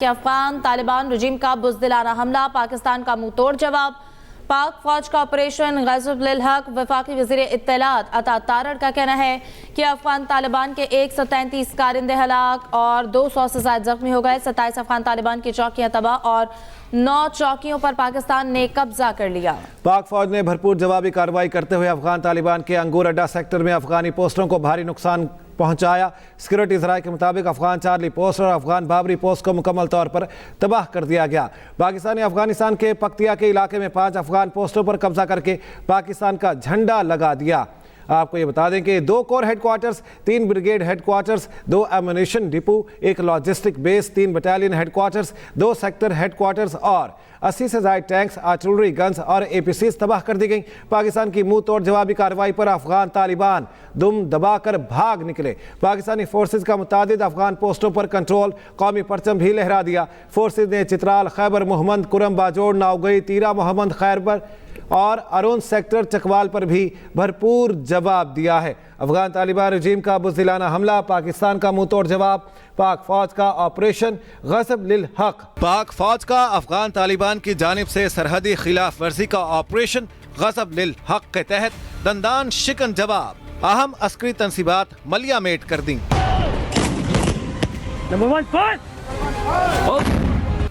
کہ افغان طالبان رجیم کا بزدلانہ حملہ، پاکستان کا منہ توڑ جواب۔ پاک فوج کا آپریشن غضب للحق۔ وفاقی وزیر اطلاعات عطا تارڑ کا کہنا ہے کہ افغان طالبان کے 133 کارندے ہلاک اور 200 سے زائد زخمی ہو گئے۔ 27 افغان طالبان کی چوکیاں تباہ اور 9 چوکیوں پر پاکستان نے قبضہ کر لیا۔ پاک فوج نے بھرپور جوابی کارروائی کرتے ہوئے افغان طالبان کے انگور اڈا سیکٹر میں افغانی پوسٹوں کو بھاری نقصان پہنچایا۔ سیکورٹی ذرائع کے مطابق افغان چارلی پوسٹ اور افغان بابری پوسٹ کو مکمل طور پر تباہ کر دیا گیا۔ پاکستانی افغانستان کے پکتیا کے علاقے میں 5 افغان پوسٹوں پر قبضہ کر کے پاکستان کا جھنڈا لگا دیا۔ آپ کو یہ بتا دیں کہ 2 corps headquarters, 3 brigade headquarters, 2 ammunition depot, 1 logistic base, 3 battalion headquarters, 2 sector headquarters اور 80 سے زائد ٹینکس، آرٹلری گنز اور APCs تباہ کر دی گئیں۔ پاکستان کی منہ توڑ جوابی کارروائی پر افغان طالبان دم دبا کر بھاگ نکلے۔ پاکستانی فورسز کا متعدد افغان پوسٹوں پر کنٹرول، قومی پرچم بھی لہرا دیا۔ فورسز نے چترال، خیبر محمد، کرم باجوڑ، ناوگئی، تیرا محمد خیبر اور ارون سیکٹر چکوال پر بھی بھرپور جواب دیا ہے۔ افغان طالبان رجیم کا بزدلانہ حملہ، پاکستان کا منہ توڑ جواب۔ پاک فوج کا آپریشن غضب للحق۔ پاک فوج کا افغان طالبان کی جانب سے سرحدی خلاف ورزی کا آپریشن غضب للحق کے تحت دندان شکن جواب، اہم عسکری تنصیبات ملیہ میٹ کر دیں۔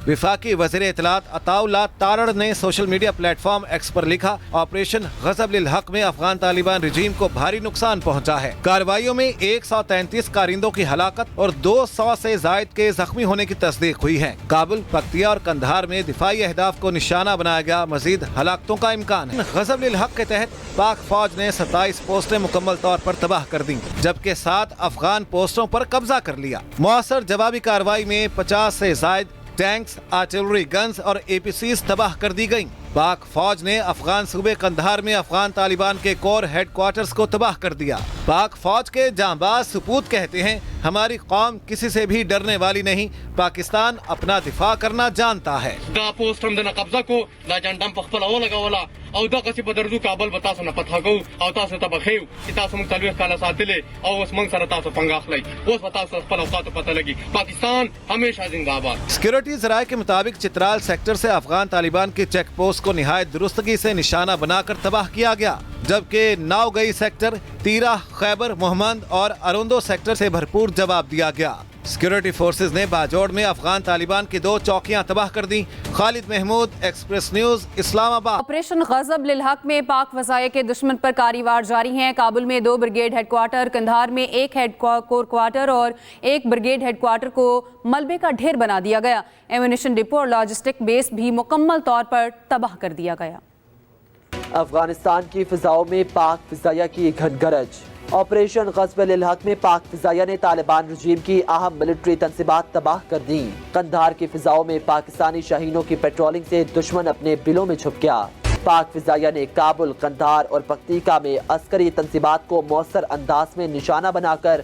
وفاقی وزیر اطلاعات عطا تارڑ نے social media platform X پر لکھا، آپریشن غضب للحق میں افغان طالبان رجیم کو بھاری نقصان پہنچا ہے۔ کارروائیوں میں 133 کارندوں کی ہلاکت اور 200 سے زائد کے زخمی ہونے کی تصدیق ہوئی ہے۔ کابل، پکتیا اور قندھار میں دفاعی اہداف کو نشانہ بنایا گیا، مزید ہلاکتوں کا امکان ہے۔ غضب للحق کے تحت پاک فوج نے 27 پوسٹیں مکمل طور پر تباہ کر دیں، جبکہ 7 افغان پوسٹوں پر قبضہ کر لیا۔ مؤثر جوابی کارروائی میں 50 سے زائد ٹینکس، آرٹلری گنز اور APCs تباہ کر دی گئیں۔ پاک فوج نے افغان صوبے قندھار میں افغان طالبان کے کور ہیڈ کوارٹرز کو تباہ کر دیا۔ پاک فوج کے جانباز سپوت کہتے ہیں، ہماری قوم کسی سے بھی ڈرنے والی نہیں، پاکستان اپنا دفاع کرنا جانتا ہے۔ دا پوسٹ هم د قبضه کو دا جنډم په خپل ولګوله او دا قصې په درځو کابل به تاسو نه پته کوو او تاسو ته بخیو چې تاسو موږ 40 کاله ساتلې او اوس موږ سره تاسو پنګ اخلئ، اوس به تاسو خپل اوقاتو پته لګي۔ پاکستان ہمیشہ زندہ باد۔ سیکورٹی ذرائع کے مطابق چترال سیکٹر سے افغان طالبان کی چیک پوسٹ کو نہایت درستگی سے نشانہ بنا کر تباہ کیا گیا، جبکہ ناوگئی سیکٹر، تیرا، خیبر محمد اور اروندو سیکٹر سے بھرپور جواب دیا گیا۔ سیکورٹی فورسز نے باجوڑ میں افغان طالبان کی 2 چوکیاں تباہ کر دیں۔ خالد محمود، ایکسپریس نیوز، اسلام آباد۔ آپریشن غضب للحق میں پاک فضائیہ کے دشمن پر کاری وار جاری ہیں۔ کابل میں 2 بریگیڈ ہیڈ کوارٹر، قندھار میں 1 ہیڈ کور کوارٹر اور 1 بریگیڈ ہیڈ کوارٹر کو ملبے کا ڈھیر بنا دیا گیا۔ ایمونیشن ڈپو اور لاجسٹک بیس بھی مکمل طور پر تباہ کر دیا گیا۔ افغانستان کی فضاؤں میں پاک فضائیہ کی گھن گرج۔ آپریشن غضب للحق میں پاک فضائیہ نے طالبان رجیم کی اہم ملٹری تنصیبات تباہ کر دیں۔ قندھار کی فضاؤں میں پاکستانی شاہینوں کی پیٹرولنگ سے دشمن اپنے بلوں میں چھپ گیا۔ پاک فضائیہ نے کابل، قندھار اور پکتیکا میں عسکری تنصیبات کو مؤثر انداز میں نشانہ بنا کر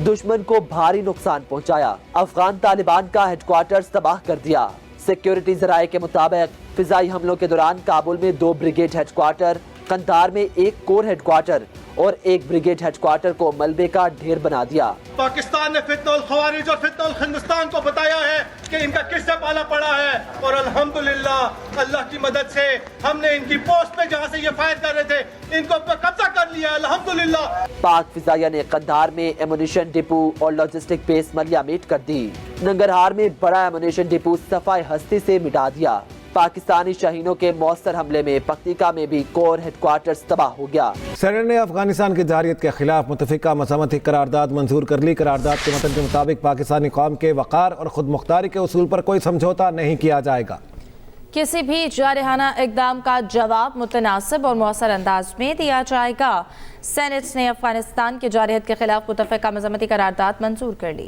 دشمن کو بھاری نقصان پہنچایا۔ افغان طالبان کا ہیڈ کوارٹرز تباہ کر دیا۔ سیکیورٹی ذرائع کے مطابق فضائی حملوں کے دوران کابل میں 2 بریگیڈ ہیڈ کوارٹر، قندھار میں 1 کور ہیڈ کوارٹر اور 1 بریگیڈ ہیڈ کوارٹر کو ملبے کا ڈھیر بنا دیا۔ پاکستان نے فتنہ الخوارج اور فتنہ الخندستان کو بتایا ہے کہ ان کا کس سے پالا پڑا ہے، اور الحمدللہ اللہ کی مدد سے ہم نے ان کی پوسٹ پہ جہاں سے یہ فائر کر رہے تھے ان کو قبضہ کر لیا الحمدللہ۔ پاک فضائیہ نے قندھار میں ایمونیشن ڈپو اور لاجسٹک بیس ملیہ میٹ کر دی۔ ننگرہار میں بڑا ایمونیشن ڈپو صفائے ہستی سے مٹا دیا۔ پاکستانی شاہینوں کے مؤثر حملے میں پکتیکا میں بھی کور ہیڈ کوارٹرز تباہ ہو گیا۔ سینیٹ نے افغانستان کی جارحیت کے خلاف متفقہ مذمتی قرارداد منظور کر لی۔ قرارداد کے متن کے مطابق پاکستانی قوم کے وقار اور خود مختاری کے اصول پر کوئی سمجھوتا نہیں کیا جائے گا۔ کسی بھی جارحانہ اقدام کا جواب متناسب اور مؤثر انداز میں دیا جائے گا۔ سینیٹ نے افغانستان کی جارحیت کے خلاف متفقہ مذمتی قرارداد منظور کر لی۔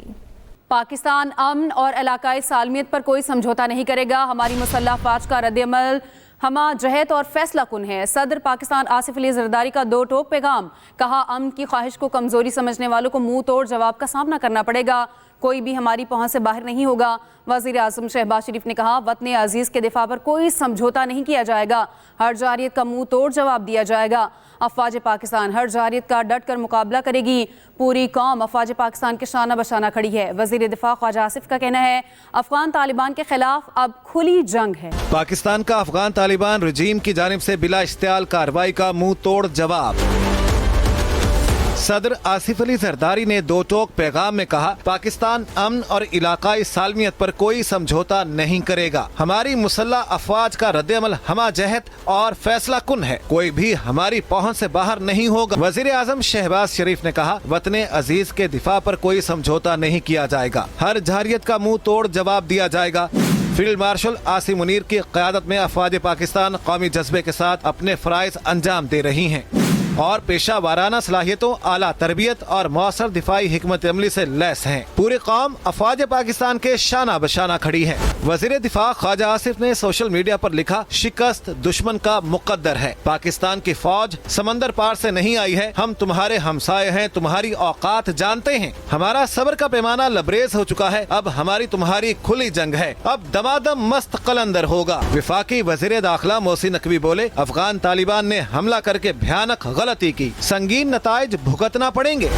پاکستان امن اور علاقائی سالمیت پر کوئی سمجھوتا نہیں کرے گا۔ ہماری مسلح افواج کا رد عمل ہمہ جہت اور فیصلہ کن ہے۔ صدر پاکستان آصف علی زرداری کا 2 ٹوک پیغام، کہا امن کی خواہش کو کمزوری سمجھنے والوں کو منہ توڑ جواب کا سامنا کرنا پڑے گا۔ कोई भी हमारी पहुंच से बाहर नहीं होगा। वज़ीर आज़म शहबाज शरीफ ने कहा, वतन अजीज़ के दिफा पर कोई समझौता नहीं किया जाएगा, हर जारियत का मुंह तोड़ जवाब दिया जाएगा। अफवाज पाकिस्तान हर जारियत का डट कर मुकाबला करेगी। पूरी कौम अफवाज पाकिस्तान के शाना बशाना खड़ी है। वज़ीर दिफा ख्वाजा आसिफ का कहना है, अफगान तालिबान के खिलाफ अब खुली जंग है। पाकिस्तान का अफगान तालिबान रजीम की जानिब से बिला इश्तियाल कार्रवाई का मुंह तोड़ जवाब। सदर आसिफ अली जरदारी ने दो टोक पैगाम में कहा, पाकिस्तान अमन और इलाकाई सालमियत पर कोई समझौता नहीं करेगा। हमारी मुसल्लह अफवाज का रद्द-ए-अमल हमाजहत और फैसला कुन है, कोई भी हमारी पहुंच से बाहर नहीं होगा। वज़ीर आज़म शहबाज शरीफ ने कहा, वतन अजीज के दिफा पर कोई समझौता नहीं किया जाएगा, हर जारियत का मुंह तोड़ जवाब दिया जाएगा। फील्ड मार्शल आसिम मुनीर की क़यादत में अफवाज पाकिस्तान कौमी जज्बे के साथ अपने फ़राइज़ अंजाम दे रही हैं और पेशा वाराना सलाहियतों, आला तरबियत और मौसर दिफाई हिकमत अमली से लैस हैं। पूरी कौम अफवाज पाकिस्तान के शाना बशाना खड़ी है। वज़ीर दिफा ख्वाजा आसिफ ने सोशल मीडिया पर लिखा, शिकस्त दुश्मन का मुकद्दर है, पाकिस्तान की फौज समंदर पार से नहीं आई है, हम तुम्हारे हमसाये हैं, तुम्हारी औकात जानते हैं, हमारा सब्र का पैमाना लबरेज हो चुका है, अब हमारी तुम्हारी खुली जंग है, अब दमादम मस्त कलंदर होगा। विफाकी वज़ीर दाखिला मोहसिन नकवी बोले, अफगान तालिबान ने हमला करके भयानक गलती की, संगीन नताइज भुगतना पड़ेंगे।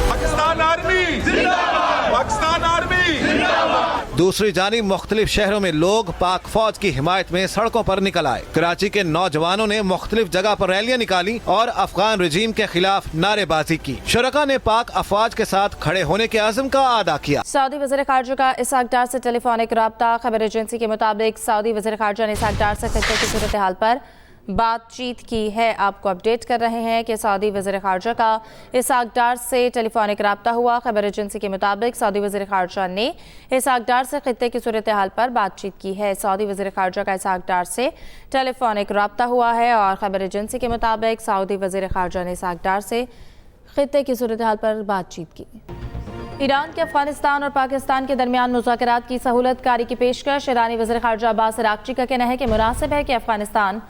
पाकिस्तान आर्मी जिंदाबाद, पाकिस्तान आर्मी जिंदाबाद। दूसरी जानिब मुख्तलिफ शहरों में लोग पाक फौज की हिमायत में सड़कों पर निकल आए। कराची के नौजवानों ने मुख्तलिफ जगह पर रैलियां निकाली और अफगान रजीम के खिलाफ नारेबाजी की। शुरका ने पाक अफवाज के साथ खड़े होने के आज़म का अदा किया। सऊदी वज़ीर ख़ारजा का इसहाक डार से टेलीफोनिक रब्ता। खबर एजेंसी के मुताबिक सऊदी वज़ीर ख़ारजा ने इसहाक डार से खित्ते की सूरत हाल पर बातचीत की है। आपको अपडेट कर रहे हैं कि सऊदी वज़ीर ख़ारजा का इसहाक डार से टेलीफोनिक रब्ता हुआ। खबर एजेंसी के मुताबिक सऊदी वज़ीर ख़ारजा ने इसहाक डार से खित्ते की सूरत हाल पर बातचीत की है। सऊदी वज़ीर ख़ारजा का इसहाक डार से टेलीफोनिक रब्ता हुआ है और खबर एजेंसी के मुताबिक सऊदी वज़ीर ख़ारजा ने इसहाक डार से खित्ते की सूरत हाल पर बातचीत की। ईरान के अफगानिस्तान और पाकिस्तान के दरमियान मुज़ाकरात की सहूलत कारी की पेशकश। ईरानी वज़ीर ख़ारजा अब्बास अराग़ची का कहना है कि मुनासिब है कि अफगानिस्तान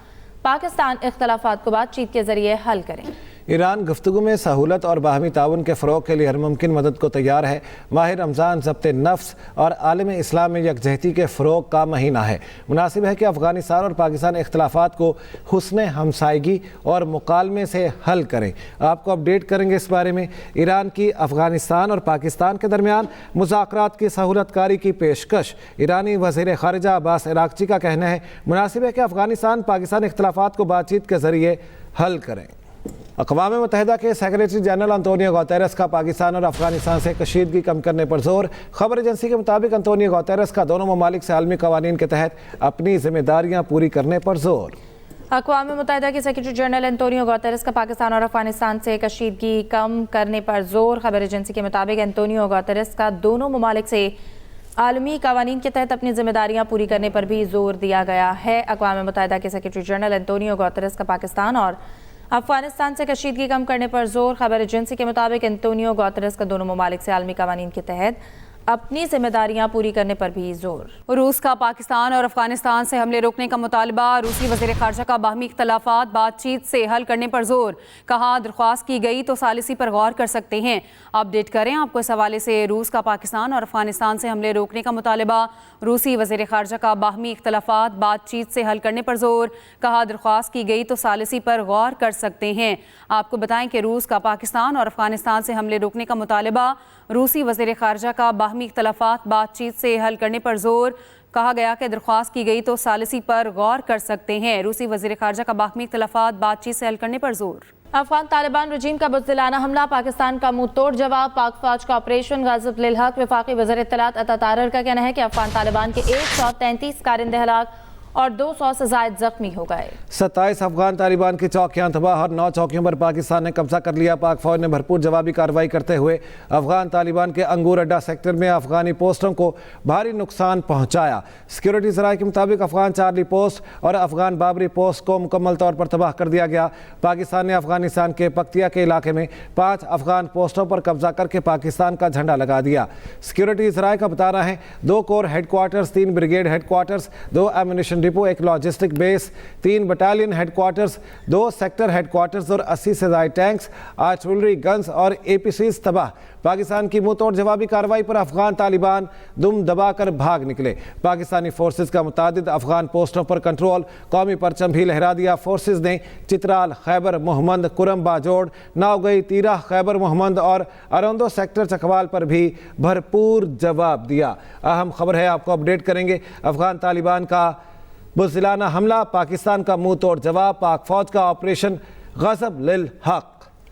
पाकिस्तान इख्तलाफात को बातचीत के जरिए हल करें। ईरान गुफ्तगू में सहूलत और बाहमी ताउन के फ़रोग़ के लिए हर मुमकिन मदद को तैयार है। माह रमज़ान ज़ब्त नफ्स और आलम इस्लाम में यकजहती के फ़रोग़ का महीना है। मुनासिब है कि अफ़गानिस्तान और पाकिस्तान इख्तलाफात को हुस्न हमसायगी और मुकालमे से हल करें। आपको अपडेट करेंगे इस बारे में। ईरान की अफ़गानिस्तान और पाकिस्तान के दरमियान मुज़ाकरात की सहूलत कारी की पेशकश। ईरानी वज़ीर ख़ारिजा अब्बास अराग़ची का कहना है, मुनासिब है कि अफ़गानिस्तान पाकिस्तान इख्तलाफात को बातचीत के ज़रिए हल करें। अक़वाम मुत्तहिदा के सेक्रेटरी जनरल अंतोनियो गुतेरेस का पाकिस्तान और अफगानिस्तान से कशीदगी कम करने पर जोर। खबर एजेंसी के मुताबिक अंतोनियो गुतेरेस का दोनों ममालिक से आलमी कवानीन के तहत अपनी जिम्मेदारियां पूरी करने पर जोर। अक़वाम मुत्तहिदा के सेक्रेटरी जनरल अंतोनियो गुतेरेस का पाकिस्तान और अफगानिस्तान से कशीदगी कम करने पर जोर। खबर एजेंसी के मुताबिक अंतोनियो गुतेरेस का दोनों ममालिक से आलमी कवानीन के तहत अपनी जिम्मेदारियां पूरी करने पर भी जोर दिया गया है। अक़वाम मुत्तहिदा के सेक्रेटरी जनरल अंतोनियो गुतेरेस का पाकिस्तान और अफगानिस्तान से कशीदगी कम करने पर जोर। खबर एजेंसी के मुताबिक अंतोनियो गुतेरेस का दोनों ममालिक से आलमी कवानीन के तहत अपनी जिम्मेदारियां पूरी करने पर भी जोर। रूस का पाकिस्तान और अफगानिस्तान से हमले रोकने का मुतालबा। रूसी वज़ीर ख़ारजा का बाहमी इख्तलाफात बातचीत से हल करने पर जोर। कहा, दरख्वास्त की गई तो सालिसी पर गौर कर सकते हैं। अपडेट करें आपको इस हवाले से। रूस का पाकिस्तान और अफगानिस्तान से हमले रोकने का मुतालबा। रूसी वज़ीर ख़ारजा का बाहमी इख्तलाफात बातचीत से हल करने पर जोर। कहा, दरख्वास्त की गई तो सालिसी पर गौर कर सकते हैं। आपको बताएं कि रूस का पाकिस्तान और अफगानिस्तान से हमले रोकने का मुतालबा। रूसी वज़ीर ख़ारजा का बाहमी इख्तलाफात बातचीत से हल करने पर जोर। कहा गया कि दरख्वास्त की गई तो सालिसी पर गौर कर सकते हैं। रूसी वज़ीर ख़ारजा का बाहमी इख्तलाफात बातचीत से हल करने पर जोर। अफगान तालिबान रजीम का बुज़दिलाना हमला। पाकिस्तान का मुंह तोड़ जवाब। पाक फौज का ऑपरेशन ग़ज़ब लिल हक़। वफ़ाक़ी वज़ीर इत्तलात अता तारर का कहना है कि अफगान तालिबान के 133 कारिंदे हलाक और 200 से ज़ायद जख्मी हो गए। 27 अफगान तालिबान की चौकियां तबाह और 9 चौकियों पर पाकिस्तान ने कब्जा कर लिया। पाक फौज ने भरपूर जवाबी कार्रवाई करते हुए अफगान तालिबान के अंगूर अड्डा सेक्टर में अफगानी पोस्टों को भारी नुकसान पहुंचाया। सिक्योरिटी ज़राए के मुताबिक अफगान चार्ली पोस्ट और अफगान बाबरी पोस्ट को मुकम्मल तौर पर तबाह कर दिया गया। पाकिस्तान ने अफगानिस्तान के पक्तिया के इलाके में 5 अफगान पोस्टों पर कब्जा करके पाकिस्तान का झंडा लगा दिया। सिक्योरिटी ज़राए का बताना है 2 corps headquarters, 3 brigade headquarters, 2 ammunition depot, एक logistic base, 3 battalion headquarters, 2 sector headquarters और 80 से ज़ायद टैंक्स, आर्टिलरी गन्स और APCs तबाह। पाकिस्तान की मुंह तोड़ जवाबी कार्रवाई पर अफगान तालिबान दुम दबाकर भाग निकले। पाकिस्तानी फोर्सेस का मुतादिद अफगान पोस्टों पर कंट्रोल, कौमी परचम भी लहरा दिया। फोर्सेस ने चित्राल, खैबर मोहम्मद, कुरम बाजोड़, नावगई, तीरा, खैबर मोहम्मद और अरोंदो सेक्टर चकवाल पर भी भरपूर जवाब दिया। अहम खबर है, आपको अपडेट करेंगे। अफगान तालिबान का बुज़दिलाना हमला, पाकिस्तान का मुंह तोड़ जवाब, पाक फौज का ऑपरेशन गज़ब लिल हक।